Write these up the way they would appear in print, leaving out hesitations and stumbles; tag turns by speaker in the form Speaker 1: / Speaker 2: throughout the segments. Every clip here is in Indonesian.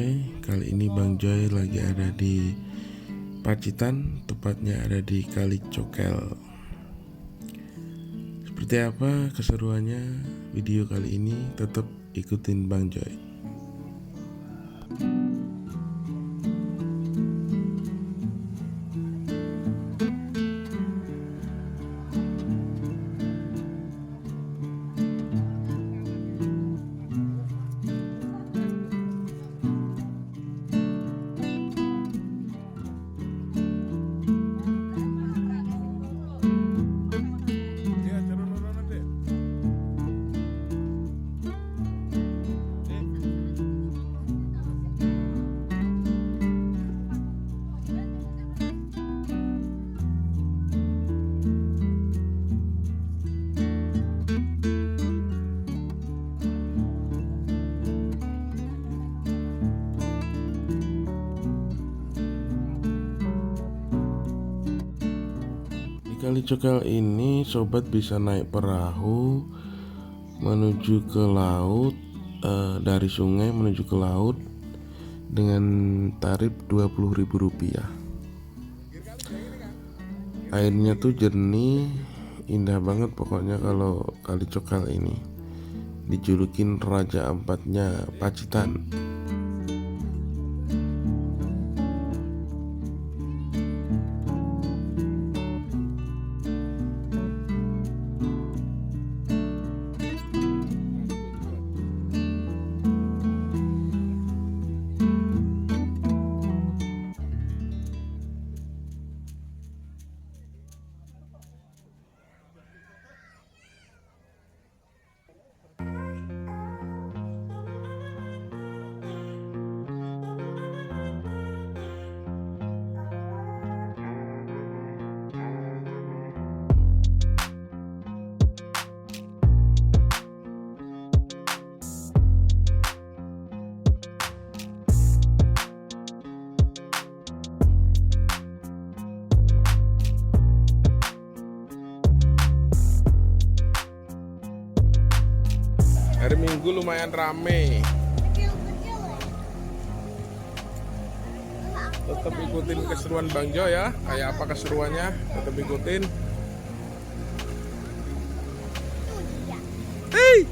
Speaker 1: Joy. Kali ini Bang Joy lagi ada di Pacitan, tepatnya ada di Kali Cokel. Seperti apa keseruannya video kali ini? Tetap ikutin Bang Joy. Kali Cokel ini sobat bisa naik perahu menuju ke laut, dari sungai menuju ke laut dengan tarif Rp20.000. Airnya tuh jernih, indah banget pokoknya. Kalau Kali Cokel ini dijulukin Raja Ampatnya Pacitan. Hari Minggu lumayan rame. Tetap ikutin keseruan Bang Joy ya. Kayak apa keseruannya? Tetap ikutin. Hey!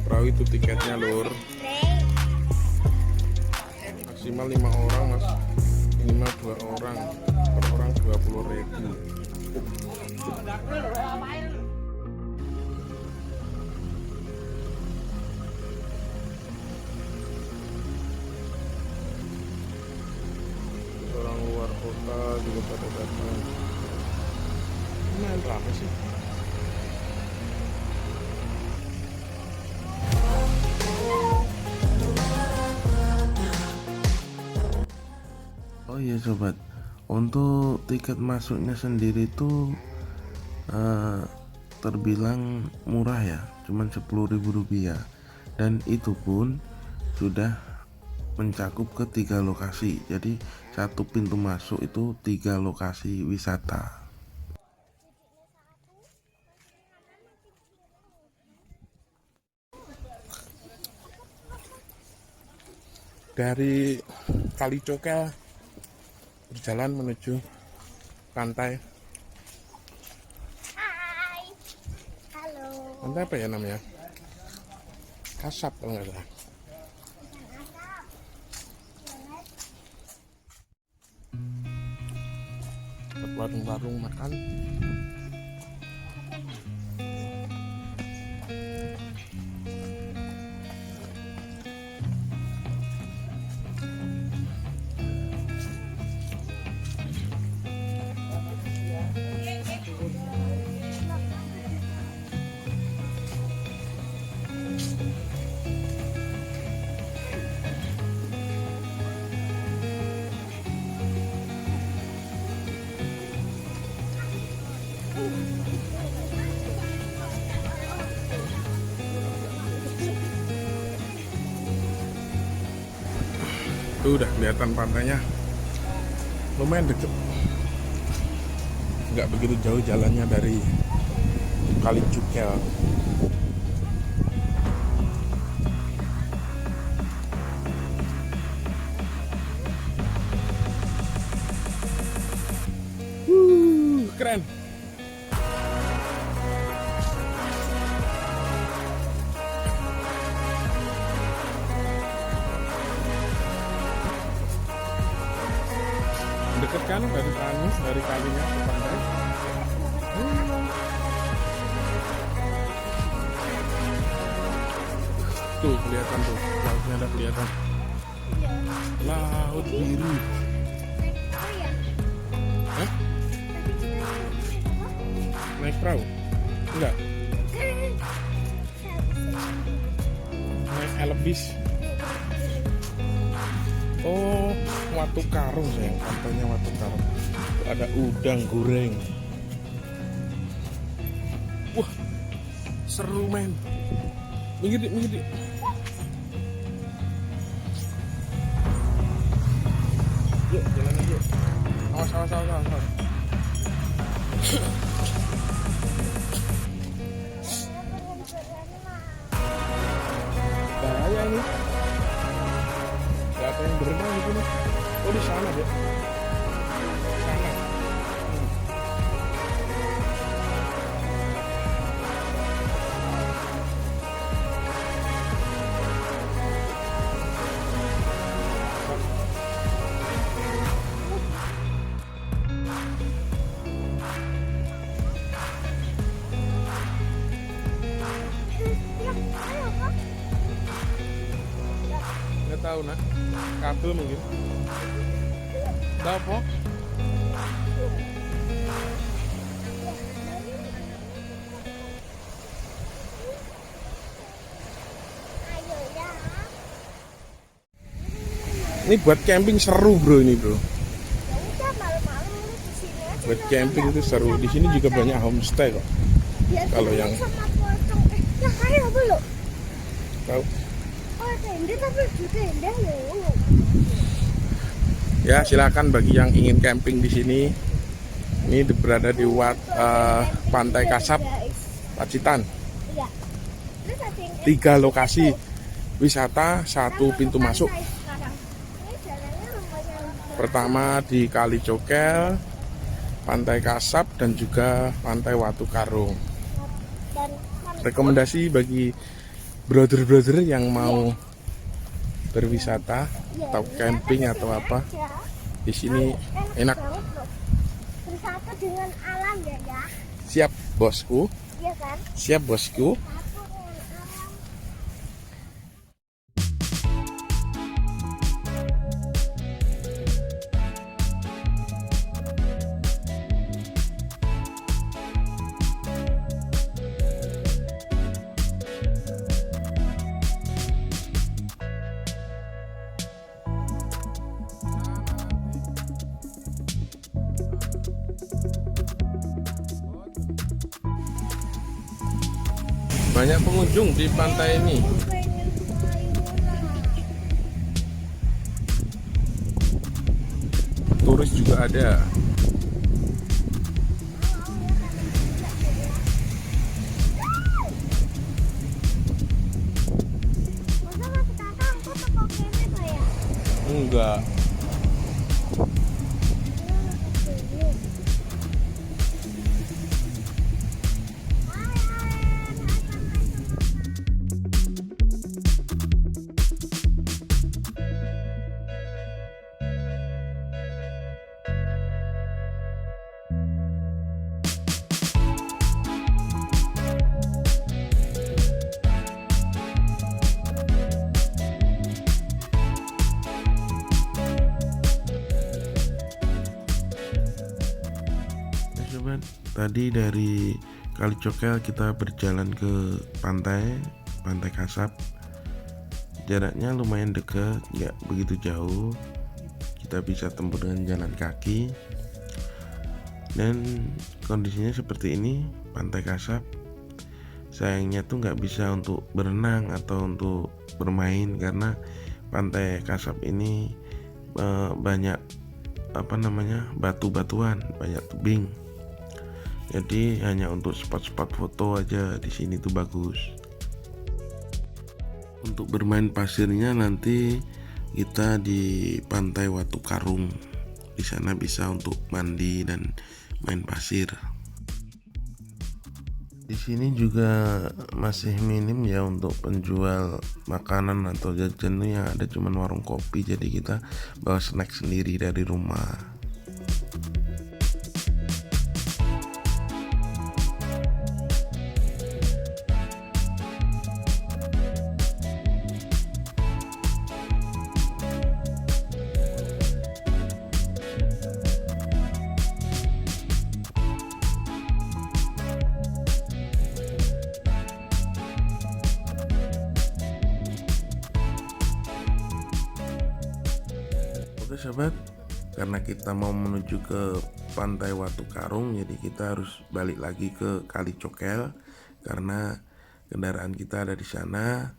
Speaker 1: Perahu itu tiketnya lur maksimal 5 orang mas, minimal 2 orang, per orang 20.000. Orang luar kota juga pada datang. Lumayan ramai sih. Oh iya sobat, untuk tiket masuknya sendiri tuh terbilang murah ya, cuman Rp10.000, dan itu pun sudah mencakup ke 3 lokasi. Jadi satu pintu masuk itu 3 lokasi wisata. Dari Kali Cokel berjalan menuju pantai.
Speaker 2: Hai. Halo.
Speaker 1: Pantai apa ya namanya? Kasab kalau nggak salah. Warung-warung makan.
Speaker 3: Tuh udah kelihatan pantainya, lumayan deket, nggak begitu jauh jalannya dari Kali Cukel. Keren. Deket kan dari kalinya ke pantai. Tuh kelihatan tuh, lautnya ada kelihatan. Laut biru.
Speaker 2: Oh ya.
Speaker 3: Hah?
Speaker 2: Tadi kita
Speaker 3: Naik perahu? Enggak, naik elebis. Oh, Watu Karung sayang, pantainya Watu Karung. Tuh ada udang goreng. Wah, seru men. Minggir dik, minggir dik. Yuk, jalan aja. Awas. Bahaya ini. Gak ada yang berenang di sini. Oh di sana deh. Sana. Nggak tahu nak. Kabel mungkin. Tahu apa?
Speaker 2: Ayo ya.
Speaker 3: Ini buat camping seru bro ini bro.
Speaker 2: Ya udah malam-malam di sini aja.
Speaker 3: Buat camping itu seru. Di sini juga banyak homestay kok. Kalau yang-
Speaker 2: sama pocong. Nah kayak belum.
Speaker 3: Tahu?
Speaker 2: Oh tenda tapi di tenda ya.
Speaker 3: Ya silakan bagi yang ingin camping di sini. Ini berada di Pantai Kasab, Pacitan.
Speaker 2: Iya. Terus ada yang
Speaker 3: 3 lokasi wisata, 1 pintu masuk.
Speaker 2: sekarang. Ini jalannya lumayan.
Speaker 3: Pertama di Kali Cokel, Pantai Kasab, dan juga Pantai Watu Karung.
Speaker 2: Dan
Speaker 3: Rekomendasi bagi brother-brother yang mau berwisata atau camping atau apa, di sini enak.
Speaker 2: banget loh. Bersatu dengan alam ya ya.
Speaker 3: Siap bosku,
Speaker 2: Iya kan?
Speaker 3: siap bosku.
Speaker 2: Satu dengan alam.
Speaker 3: Banyak pengunjung di pantai ini.
Speaker 2: Pengen sayuran.
Speaker 3: Turis juga ada.
Speaker 2: Masa mas kakak aku toko kene Pak ya?
Speaker 3: Enggak.
Speaker 1: Sobat, tadi dari Kali Cokel kita berjalan ke Pantai Kasab. Jaraknya lumayan dekat, nggak begitu jauh. Kita bisa tempuh dengan jalan kaki. Dan kondisinya seperti ini, Pantai Kasab. Sayangnya tuh nggak bisa untuk berenang atau untuk bermain karena Pantai Kasab ini banyak batu-batuan, banyak tebing. Jadi hanya untuk spot-spot foto aja di sini tuh bagus. Untuk bermain pasirnya nanti kita di Pantai Watu Karung. Di sana bisa untuk mandi dan main pasir. Di sini juga masih minim ya untuk penjual makanan atau jajan, yang ada cuma warung kopi, jadi kita bawa snack sendiri dari rumah. Oke sobat, karena kita mau menuju ke Pantai Watu Karung, jadi kita harus balik lagi ke Kali Cokel karena kendaraan kita ada di sana.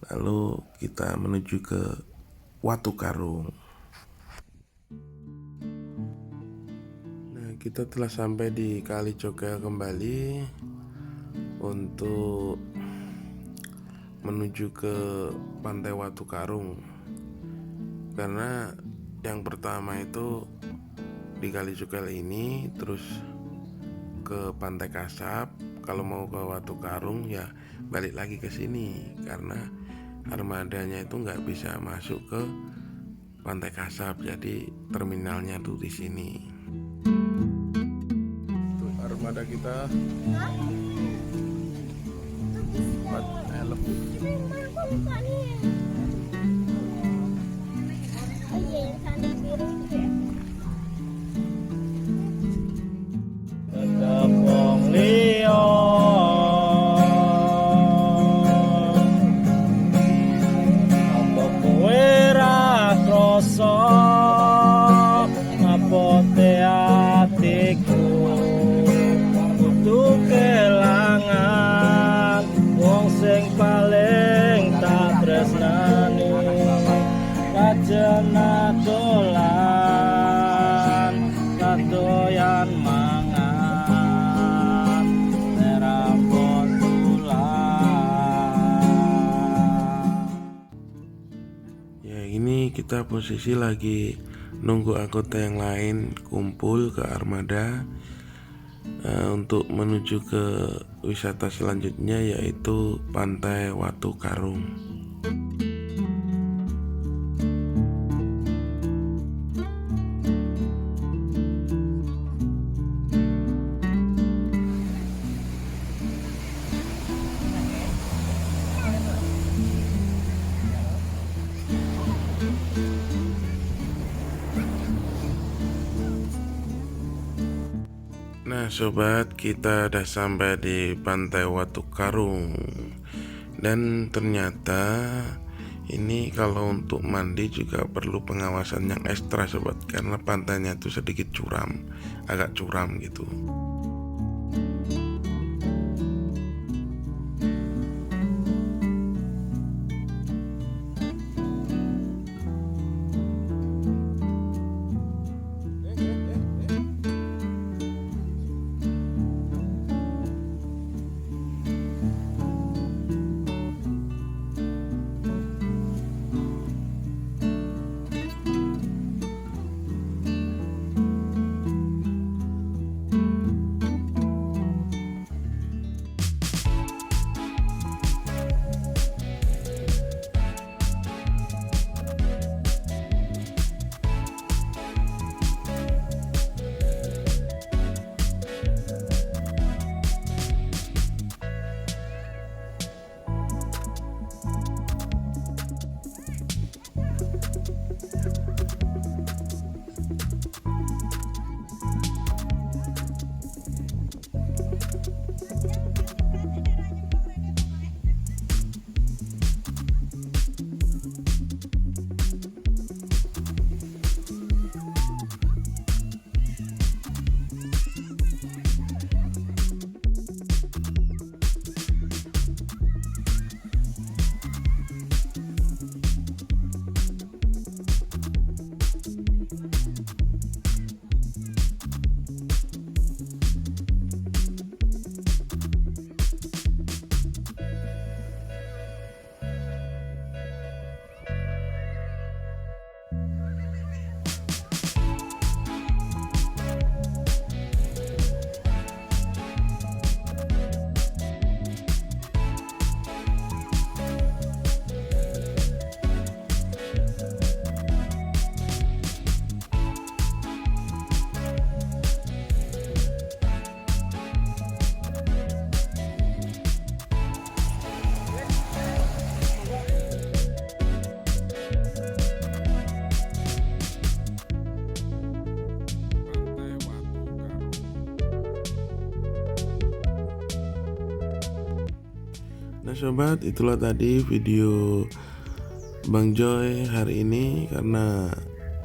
Speaker 1: Lalu kita menuju ke Watu Karung. Nah, kita telah sampai di Kali Cokel kembali untuk menuju ke Pantai Watu Karung. Karena yang pertama itu di Kali Cokel ini, terus ke Pantai Kasab. Kalau mau ke Watu Karung ya balik lagi ke sini, karena armadanya itu nggak bisa masuk ke Pantai Kasab, jadi terminalnya tuh di sini. Tuh armada kita. Helm. Ya ini kita posisi lagi nunggu anggota yang lain kumpul ke armada untuk menuju ke wisata selanjutnya, yaitu Pantai Watu Karung. Nah sobat, kita udah sampai di Pantai Watu Karung. Dan ternyata ini kalau untuk mandi juga perlu pengawasan yang ekstra sobat, karena pantainya itu sedikit curam, agak curam gitu. Nah sobat, itulah tadi video Bang Joy hari ini. Karena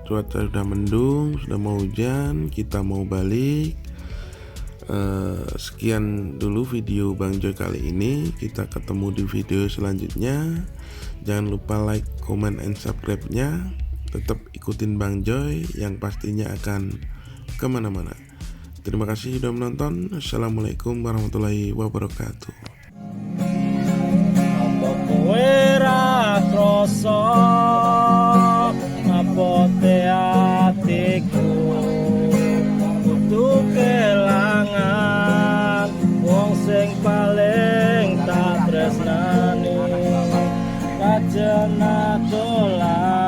Speaker 1: cuaca sudah mendung, sudah mau hujan, kita mau balik. Sekian dulu video Bang Joy kali ini. Kita ketemu di video selanjutnya. Jangan lupa like, comment, and subscribe-nya. Tetap ikutin Bang Joy yang pastinya akan kemana-mana. Terima kasih sudah menonton. Assalamualaikum warahmatullahi wabarakatuh.
Speaker 4: Kowe ra krasa ngapote atiku kudu kelangan wong sing paling tak tresnani kajena dolan